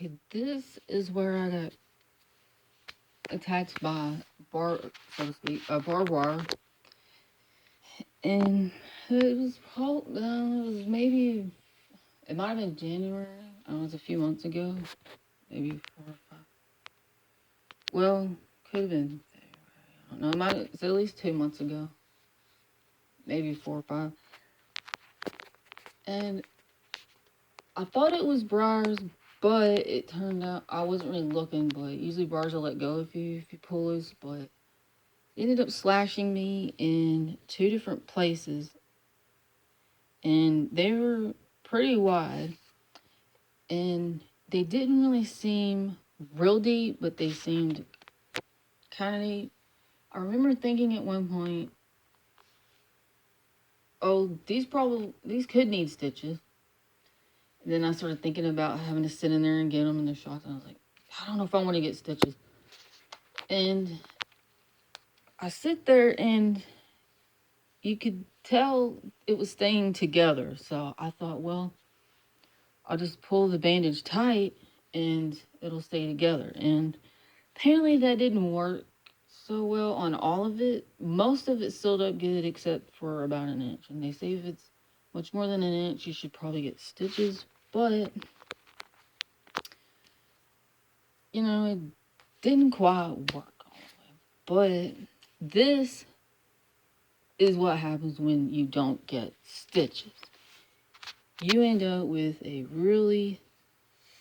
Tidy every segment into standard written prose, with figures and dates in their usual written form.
Okay, this is where I got attacked by bar, so to speak, a barbed wire, and it was maybe it might have been January. It was a few months ago, maybe 4 or 5. Well, could have been February. I don't know. It's at least 2 months ago, maybe 4 or 5. And I thought it was briars, but it turned out I wasn't really looking. But usually briars will let go if you pull loose, but it ended up slashing me in two different places, and they were pretty wide, and they didn't really seem real deep, but they seemed kind of deep. I remember thinking at one point, oh, these could need stitches. And then I started thinking about having to sit in there and get them in the shots, and I was like, I don't know if I want to get stitches. And I sit there, and you could tell it was staying together. So I thought, well, I'll just pull the bandage tight and it'll stay together. And apparently that didn't work so well on all of it. Most of it sealed up good except for about an inch. And they say if it's much more than an inch, you should probably get stitches. But, it didn't quite work all the way. But this is what happens when you don't get stitches. You end up with a really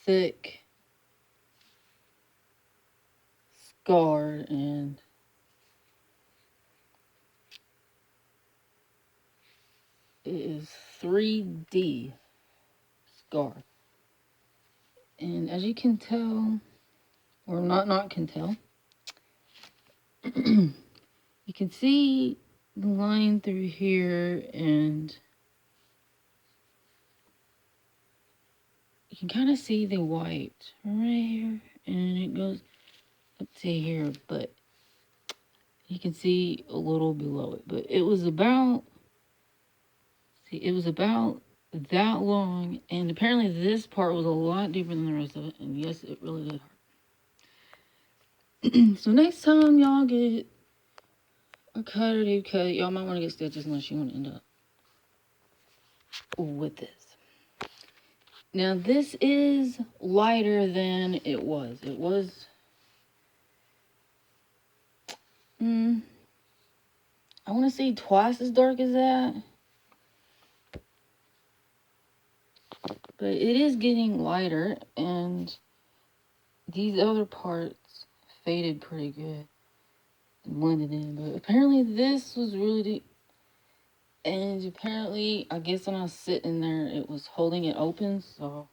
thick scar, and it is 3D scar. And as you can tell, or not can tell, you can see the line through here, and you can kind of see the white right here, and it goes up to here, but you can see a little below it. But it was about that long, and apparently this part was a lot deeper than the rest of it, and yes, it really did hurt. So next time y'all get a cut or deep cut, y'all might want to get stitches unless you want to end up with this. Now this is lighter than it was. It was, I want to say twice as dark as that, but it is getting lighter, and these other parts faded pretty good and blended in. But apparently this was really deep. And apparently, I guess when I was sitting there, it was holding it open. So,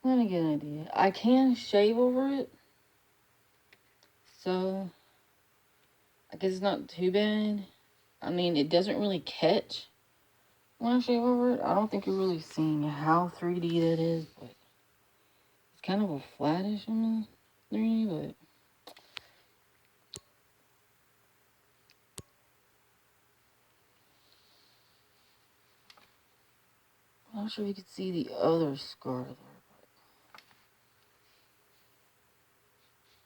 let me get an idea. I can shave over it. So, I guess it's not too bad. I mean, it doesn't really catch when I shave over it. I don't think you're really seeing how 3D that is. But it's kind of a flattish on the 3D. But I'm not sure if you can see the other scar there.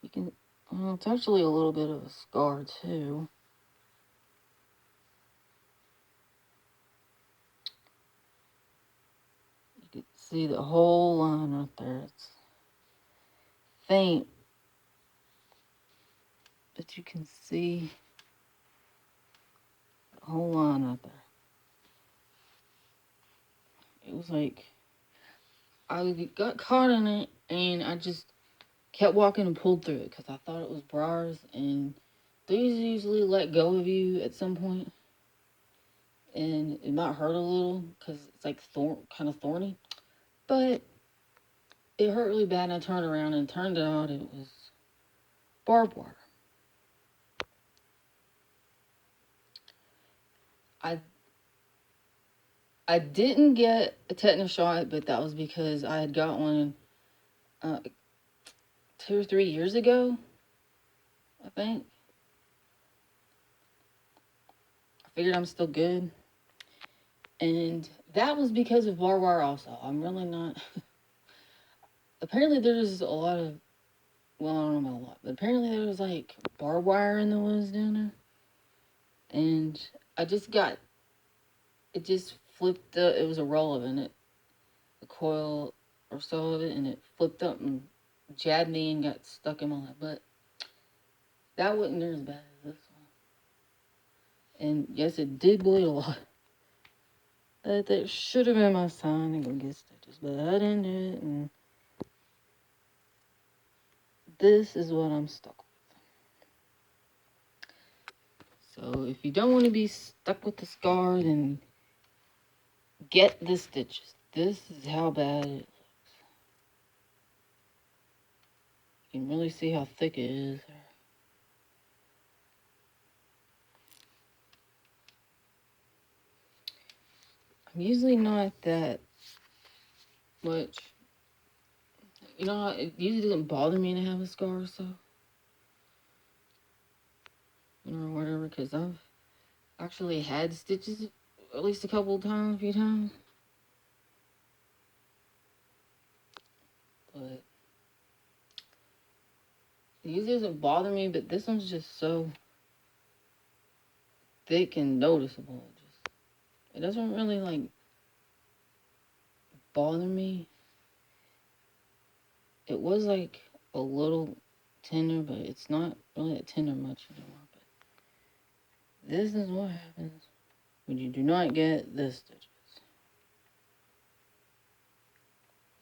But you can, well, it's actually a little bit of a scar too. You can see the whole line right there. It's faint, but you can see the whole line right there. It was like I got caught in it, and I just kept walking and pulled through it because I thought it was briars, and these usually let go of you at some point, and it might hurt a little because it's like kind of thorny, but it hurt really bad. And I turned around, and it turned out it was barbed wire. I I didn't get a tetanus shot, but that was because I had got one 2 or 3 years ago, I think. I figured I'm still good. And that was because of barbed wire also. I'm really not apparently there's a lot of, well, I don't know about a lot, but apparently there was like barbed wire in the woods down there. And I just got, it just flipped up. It was a roll of it, a coil or so of it, and it flipped up and jabbed me and got stuck in my lip. But that wasn't near as bad as this one. And yes, it did bleed a lot. That should have been my sign to go get stitches, but I didn't do it, and this is what I'm stuck with. So if you don't want to be stuck with the scar, then get the stitches. This is how bad it looks. You can really see how thick it is. I'm usually not that much. You know, it usually doesn't bother me to have a scar, so. Or whatever, because I've actually had stitches at least a few times. But it usually doesn't bother me, but this one's just so thick and noticeable. It doesn't really like bother me. It was like a little tender, but it's not really that tender much anymore. But this is what happens when you do not get the stitches.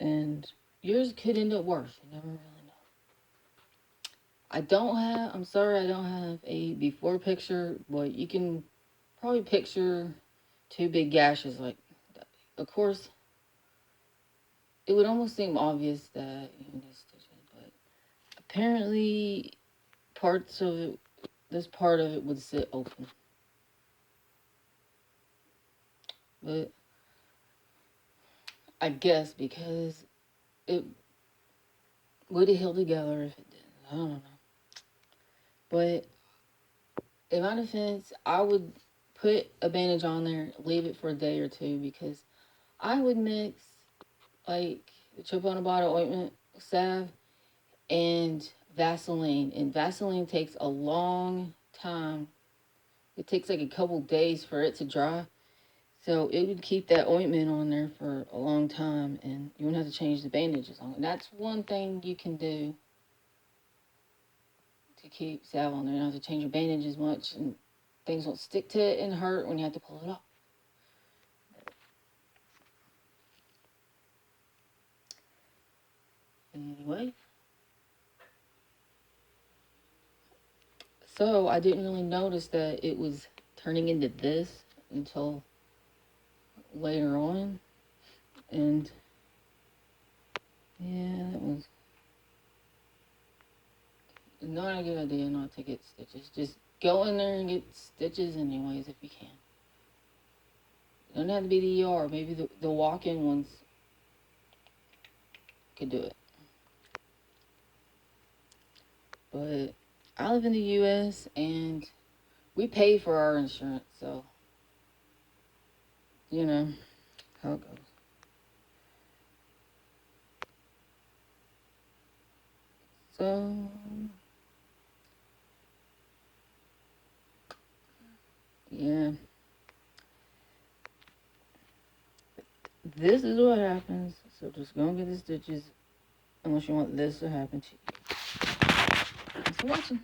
And yours could end up worse. You never really know. I'm sorry I don't have a before picture, but you can probably picture two big gashes like that. Of course, it would almost seem obvious that you need stitches, but apparently parts of it, this part of it would sit open. But I guess because it would have healed together if it didn't. I don't know. But in my defense, I would put a bandage on there, leave it for a day or two, because I would mix like the Chop-on a Bottle ointment, salve, and Vaseline. And Vaseline takes a long time. It takes like a couple days for it to dry. So it would keep that ointment on there for a long time, and you wouldn't have to change the bandages on it. That's one thing you can do to keep salve on there. You don't have to change your bandages much, and things won't stick to it and hurt when you have to pull it off. Anyway, so I didn't really notice that it was turning into this until later on, and yeah, that was not a good idea not to get stitches. Just go in there and get stitches anyways if you can. It doesn't have to be the ER. Maybe the walk-in ones could do it. But I live in the U.S. and we pay for our insurance, so you know how it goes. So yeah, this is what happens. So just go and get the stitches unless you want this to happen to you. Thanks for watching.